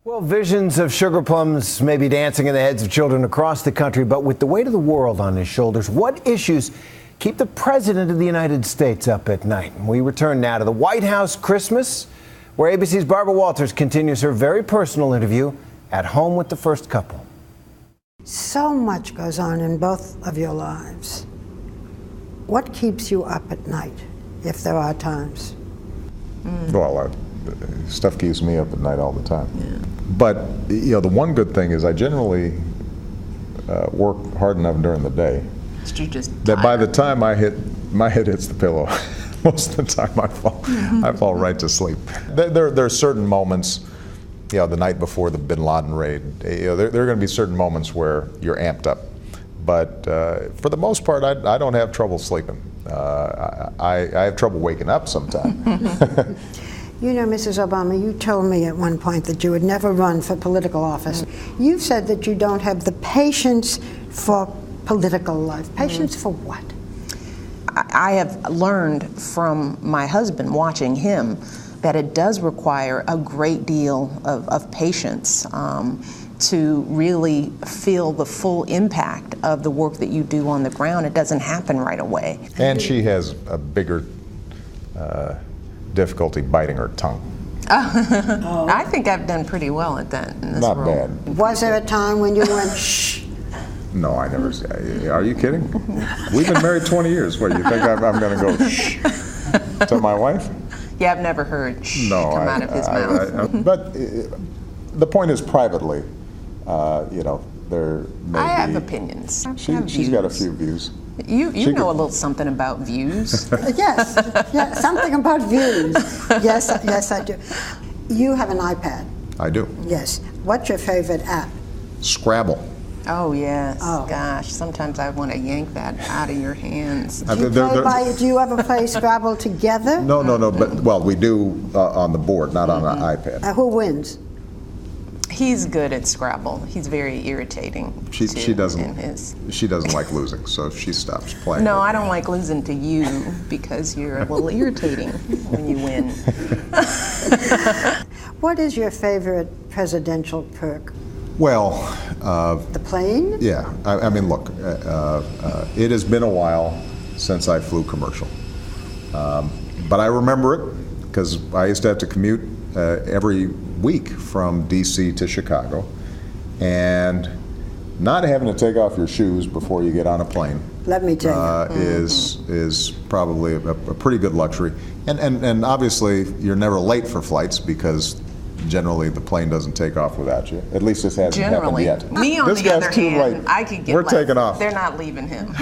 Well, visions of sugar plums may be dancing in the heads of children across the country, but with the weight of the world on his shoulders, what issues keep the President of the United States up at night? We return now to the White House Christmas, where ABC's Barbara Walters continues her very personal interview at home with the first couple. So much goes on in both of your lives. What keeps you up at night, if there are times? Well, stuff keeps me up at night all the time. Yeah. But the one good thing is I generally work hard enough during the day that by the time my head hits the pillow, most of the time I fall right to sleep. There are certain moments, the night before the Bin Laden raid, there are going to be certain moments where you're amped up. But for the most part, I don't have trouble sleeping. I have trouble waking up sometimes. You know, Mrs. Obama, you told me at one point that you would never run for political office. You've said that you don't have the patience for political life. Patience for what? I have learned from my husband, watching him, that it does require a great deal of patience to really feel the full impact of the work that you do on the ground. It doesn't happen right away. And she has a bigger difficulty biting her tongue. I think I've done pretty well at that in this Not role. bad. Was there a time when you went, shh? No, I never say. Are you kidding? We've been married 20 years. What, you think I'm going to go shh to my wife? Yeah, I've never heard shh come out of his mouth. But the point is, privately, there may I have be, opinions. She's got a few views. You know a little something about views. Yes, something about views. Yes, I do. You have an iPad. I do. Yes. What's your favorite app? Scrabble. Oh, yes. Oh. Gosh, sometimes I want to yank that out of your hands. Do you ever play Scrabble together? No. But we do on the board, not on an iPad. Who wins? He's good at Scrabble. He's very irritating. She doesn't like losing, so she stops playing. No, I don't like losing to you because you're a little irritating when you win. What is your favorite presidential perk? Well, the plane? Yeah, I mean, look, it has been a while since I flew commercial, but I remember it because I used to have to commute every week from DC to Chicago, and not having to take off your shoes before you get on a plane. Let me tell you, is probably a pretty good luxury, and obviously you're never late for flights because generally the plane doesn't take off without you. At least this hasn't happened yet. Me on the other hand, I could get left. We're taking off. They're not leaving him.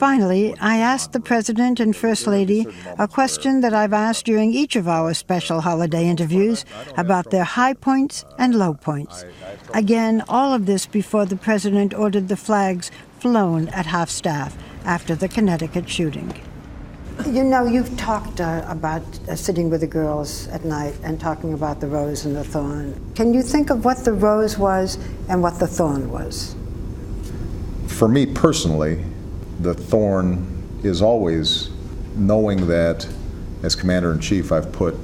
Finally, I asked the President and First Lady a question that I've asked during each of our special holiday interviews about their high points and low points. Again, all of this before the President ordered the flags flown at half-staff after the Connecticut shooting. You know, you've talked about sitting with the girls at night and talking about the rose and the thorn. Can you think of what the rose was and what the thorn was? For me personally, the thorn is always knowing that as Commander-in-Chief I've put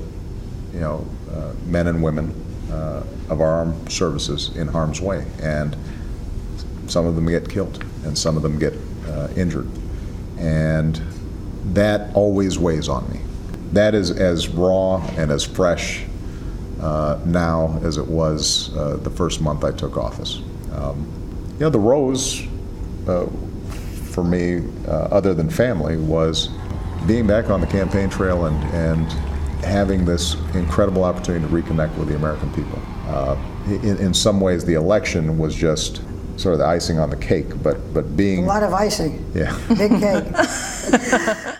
men and women of our armed services in harm's way, and some of them get killed and some of them get injured, and that always weighs on me. That is as raw and as fresh now as it was the first month I took office. The rose for me, other than family, was being back on the campaign trail and having this incredible opportunity to reconnect with the American people. In some ways, the election was just sort of the icing on the cake, but being... A lot of icing. Yeah. Big cake.